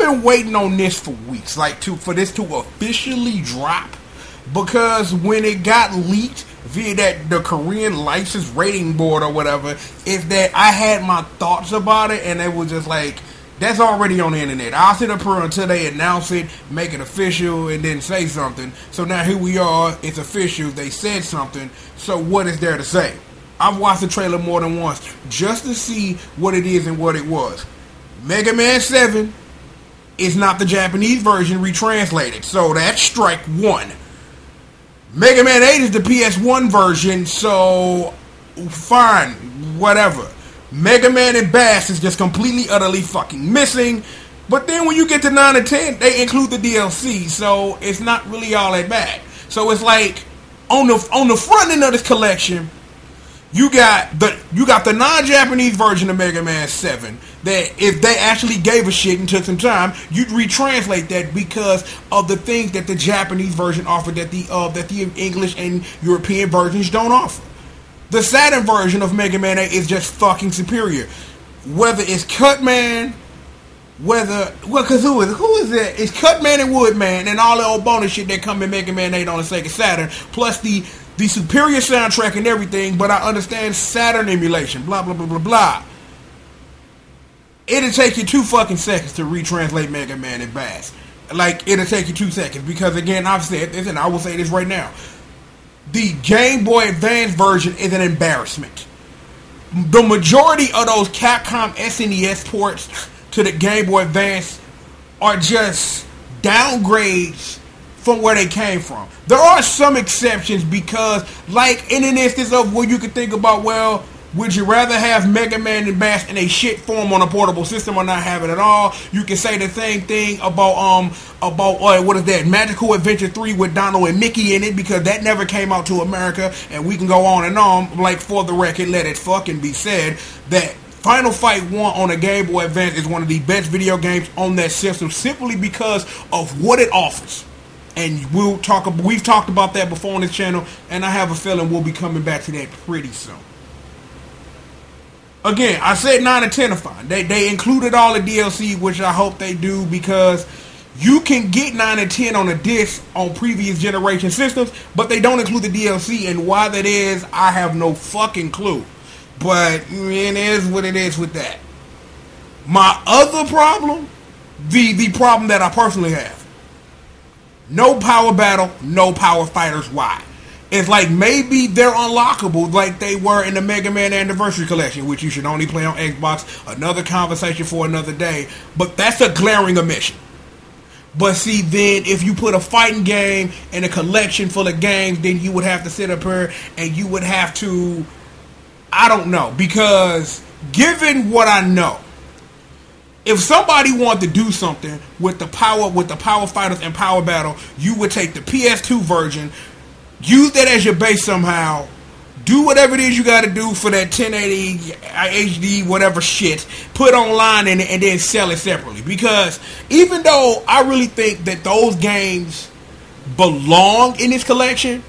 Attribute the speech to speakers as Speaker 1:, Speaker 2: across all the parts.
Speaker 1: been waiting on this for weeks, like for this to officially drop, because when it got leaked via the Korean license rating board or whatever, is that I had my thoughts about it, and it was just like, that's already on the internet. I'll sit up here until they announce it, make it official, and then say something. So now here we are, it's official, they said something, so what is there to say? I've watched the trailer more than once, just to see what it is and what it was. Mega Man 7 is not the Japanese version retranslated, so that's strike one. Mega Man 8 is the PS1 version, so fine, whatever. Mega Man and Bass is just completely, utterly fucking missing. But then when you get to 9 and 10, they include the DLC, so it's not really all that bad. So it's like, on the front end of this collection, you got the non-Japanese version of Mega Man 7, that if they actually gave a shit and took some time, you'd retranslate that because of the things that the Japanese version offered that the English and European versions don't offer. The Saturn version of Mega Man 8 is just fucking superior. Whether it's Cutman, because who is that? It's Cutman and Woodman and all the old bonus shit that come in Mega Man 8 on the Sega Saturn, plus the superior soundtrack and everything, but I understand Saturn emulation, blah, blah, blah, blah, blah. It'll take you 2 fucking seconds to retranslate Mega Man and Bass. Like, it'll take you 2 seconds, because again, I've said this, and I will say this right now. The Game Boy Advance version is an embarrassment. The majority of those Capcom SNES ports to the Game Boy Advance are just downgrades from where they came from. There are some exceptions, because, like in an instance of where you could think about, well, would you rather have Mega Man and Bass in a shit form on a portable system or not have it at all? You can say the same thing about what is that, Magical Adventure 3 with Donald and Mickey in it, because that never came out to America, and we can go on and on. Like, for the record, let it fucking be said that Final Fight 1 on a Game Boy Advance is one of the best video games on that system, simply because of what it offers. And we've talked about that before on this channel, and I have a feeling we'll be coming back to that pretty soon. Again, I said 9 and 10 are fine. They included all the DLC, which I hope they do, because you can get 9 and 10 on a disc on previous generation systems, but they don't include the DLC, and why that is, I have no fucking clue. But it is what it is with that. My other problem, the problem that I personally have, no power battle, no power fighters. Why? It's like maybe they're unlockable like they were in the Mega Man Anniversary Collection, which you should only play on Xbox. Another conversation for another day. But that's a glaring omission. But see, then if you put a fighting game in a collection full of games, then you would have to sit up here and you would have to, I don't know, because given what I know, if somebody wanted to do something with the power fighters and power battle, you would take the PS2 version, use that as your base somehow, do whatever it is you got to do for that 1080 HD whatever shit, put online and then sell it separately. Because even though I really think that those games belong in this collection,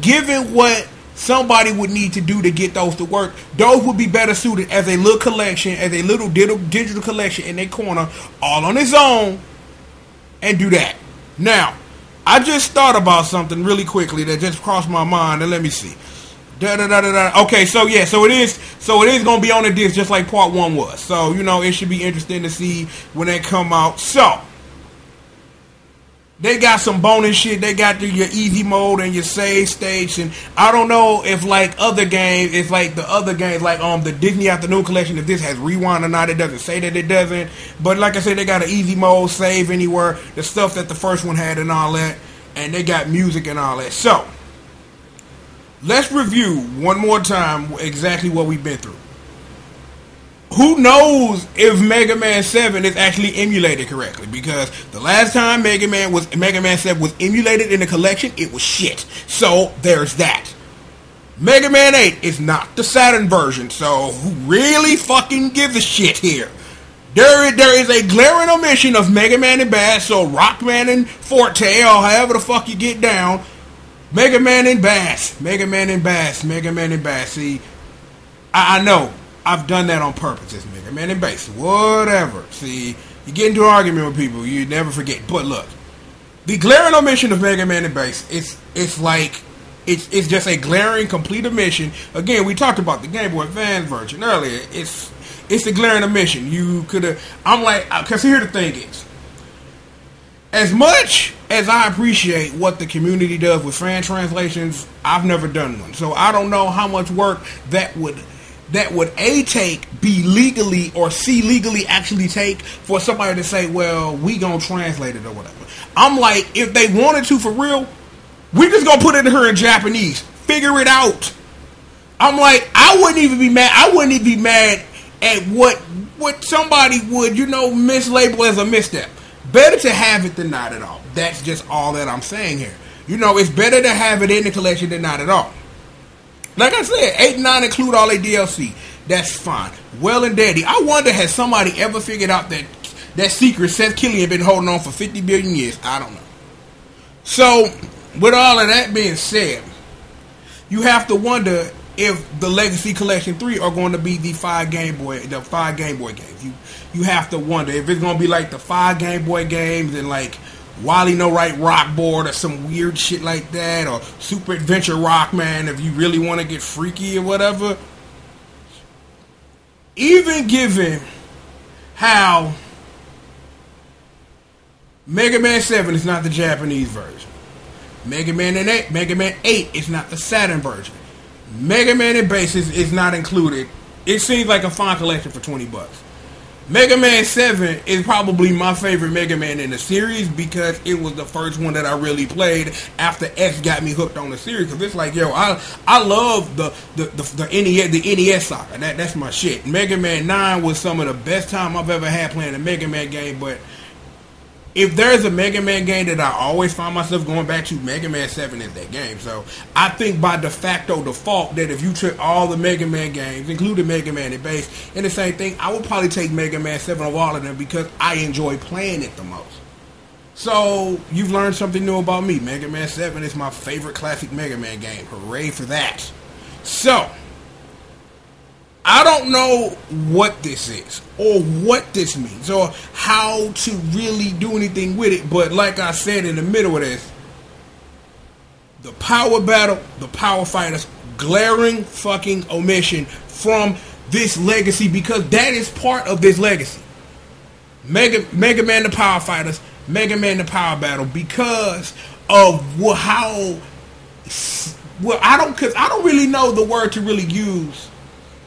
Speaker 1: given what somebody would need to do to get those to work, those would be better suited as a little collection, as a little digital collection in their corner, all on its own, and do that. Now, I just thought about something really quickly that just crossed my mind, and let me see. Okay, so yeah, so it is gonna be on the disc just like part 1 was. So, you know, it should be interesting to see when they come out. So they got some bonus shit. They got your easy mode and your save stage, and I don't know if like other games, it's like the other games, like the Disney Afternoon Collection, if this has rewind or not. It doesn't say that it doesn't, but like I said, they got an easy mode, save anywhere, the stuff that the first one had and all that, and they got music and all that. So let's review one more time exactly what we've been through. Who knows if Mega Man 7 is actually emulated correctly? Because the last time Mega Man 7 was emulated in the collection, it was shit. So there's that. Mega Man 8 is not the Saturn version, so who really fucking gives a shit here? There is a glaring omission of Mega Man and Bass, so Rockman and Forte, or however the fuck you get down. Mega Man and Bass. Mega Man and Bass. Mega Man and Bass. See, I know I've done that on purpose. It's Mega Man and Base. Whatever. See, you get into an argument with people, you never forget. But look, the glaring omission of Mega Man and Base, it's like, it's just a glaring, complete omission. Again, we talked about the Game Boy Advance version earlier. It's a glaring omission. You could have, I'm like, because here the thing is, as much as I appreciate what the community does with fan translations, I've never done one. So I don't know how much work that would A, take, B, legally, or C, legally actually take for somebody to say, well, we gonna translate it or whatever. I'm like, if they wanted to for real, we just gonna put it in her in Japanese. Figure it out. I'm like, I wouldn't even be mad. I wouldn't even be mad at what somebody would, mislabel as a misstep. Better to have it than not at all. That's just all that I'm saying here. It's better to have it in the collection than not at all. Like I said, 8 and 9 include all their DLC. That's fine. Well and dandy. I wonder, has somebody ever figured out that secret Seth Killian been holding on for 50 billion years? I don't know. So, with all of that being said, you have to wonder if the Legacy Collection 3 are going to be the 5 Game Boy games. You have to wonder if it's going to be like the 5 Game Boy games and like Wally No Right Rock Board or some weird shit like that, or Super Adventure Rockman if you really want to get freaky or whatever. Even given how Mega Man 7 is not the Japanese version, Mega Man 8 is not the Saturn version, Mega Man and Base is not included. It seems like a fine collection for $20. Mega Man 7 is probably my favorite Mega Man in the series because it was the first one that I really played after X got me hooked on the series. Because it's like, yo, I love the NES saga. That's my shit. Mega Man 9 was some of the best time I've ever had playing a Mega Man game, but if there's a Mega Man game that I always find myself going back to, Mega Man 7 is that game. So I think by de facto default that if you took all the Mega Man games, including Mega Man and Base, and the same thing, I would probably take Mega Man 7 of all of them because I enjoy playing it the most. So you've learned something new about me. Mega Man 7 is my favorite classic Mega Man game. Hooray for that. So I don't know what this is or what this means or how to really do anything with it, but like I said in the middle of this, the power battle, the power fighters, glaring fucking omission from this legacy, because that is part of this legacy. Mega Man the power fighters, Mega Man the power battle, because of how I don't really know the word to really use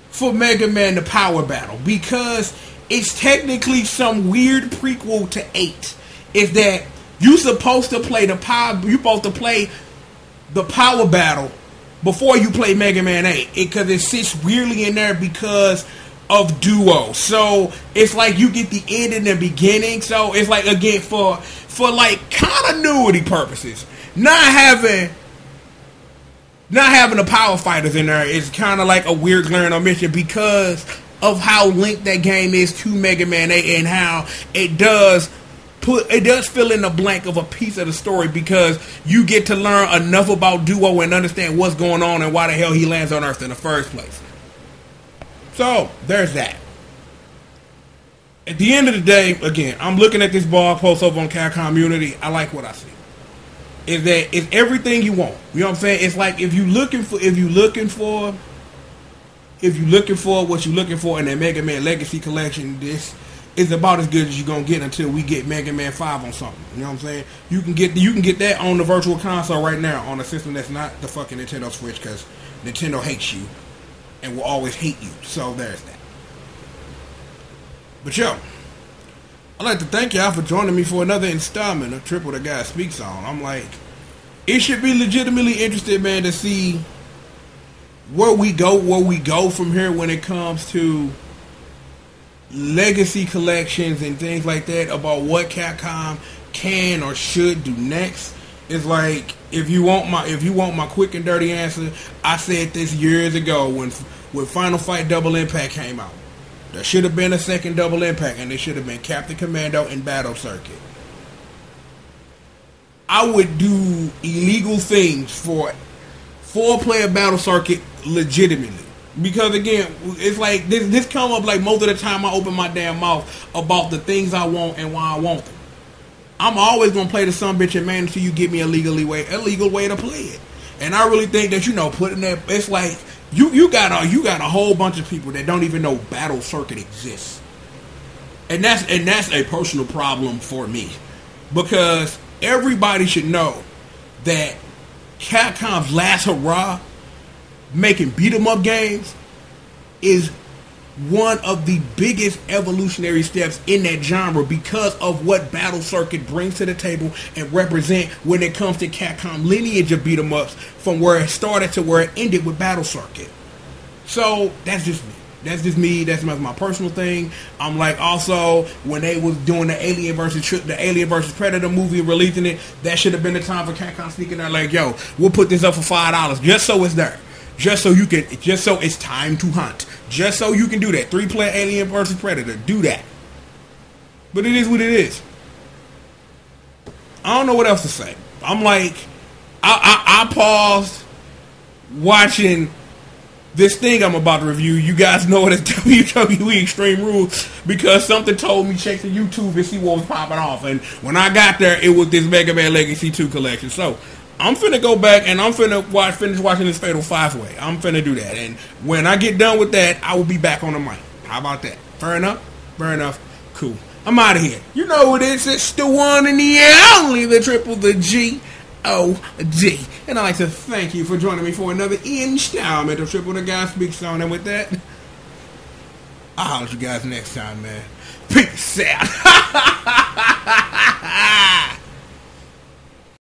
Speaker 1: for Mega Man the Power Battle, because it's technically some weird prequel to 8. Is that you're supposed to play the power battle before you play Mega Man 8, because it sits weirdly in there because of Duo. So it's like you get the end and the beginning. So it's like, again, for like continuity purposes, not having the power fighters in there is kind of like a weird glaring omission because of how linked that game is to Mega Man 8 and how it does fill in the blank of a piece of the story, because you get to learn enough about Duo and understand what's going on and why the hell he lands on Earth in the first place. So there's that. At the end of the day, again, I'm looking at this blog post over on Capcom Unity. I like what I see. It's everything you want. You know what I'm saying? It's like if you're looking for what you're looking for in that Mega Man Legacy Collection, this is about as good as you're gonna get until we get Mega Man 5 on something. You know what I'm saying? You can get that on the Virtual Console right now on a system that's not the fucking Nintendo Switch, because Nintendo hates you and will always hate you. So there's that. But yo, I'd like to thank y'all for joining me for another installment of Triple the Guy Speaks On. I'm like, it should be legitimately interested, man, to see where we go from here when it comes to legacy collections and things like that, about what Capcom can or should do next. It's like, if you want my quick and dirty answer, I said this years ago when Final Fight Double Impact came out. There should have been a second Double Impact, and it should have been Captain Commando and Battle Circuit. I would do illegal things for 4-player Battle Circuit legitimately. Because again, it's like this come up like most of the time I open my damn mouth about the things I want and why I want them. I'm always gonna play the son bitch and man until you give me a legal way to play it. And I really think that putting that, it's like you got a whole bunch of people that don't even know Battle Circuit exists. And that's a personal problem for me. Because everybody should know that Capcom's last hurrah making beat 'em up games is one of the biggest evolutionary steps in that genre because of what Battle Circuit brings to the table and represent when it comes to Capcom lineage of beat 'em ups from where it started to where it ended with Battle Circuit. So that's just me. That's just me. That's my personal thing. I'm like, also when they was doing the Alien versus Predator movie and releasing it, that should have been the time for Capcom sneaking there like, yo, we'll put this up for $5 just so it's there. Just so it's time to hunt. Just so you can do that. 3-player Alien versus Predator. Do that. But it is what it is. I don't know what else to say. I'm like, I paused watching this thing I'm about to review. You guys know it as WWE Extreme Rules because something told me check the YouTube and see what was popping off. And when I got there, it was this Mega Man Legacy 2 collection. So I'm finna go back and I'm finna finish watching this Fatal 5-Way. I'm finna do that. And when I get done with that, I will be back on the mic. How about that? Fair enough? Fair enough. Cool. I'm out of here. You know what it is. It's the one and the only, the triple, the G.O.D. And I'd like to thank you for joining me for another installment of Triple the Guy Speaks On. And with that, I'll holler at you guys next time, man. Peace out.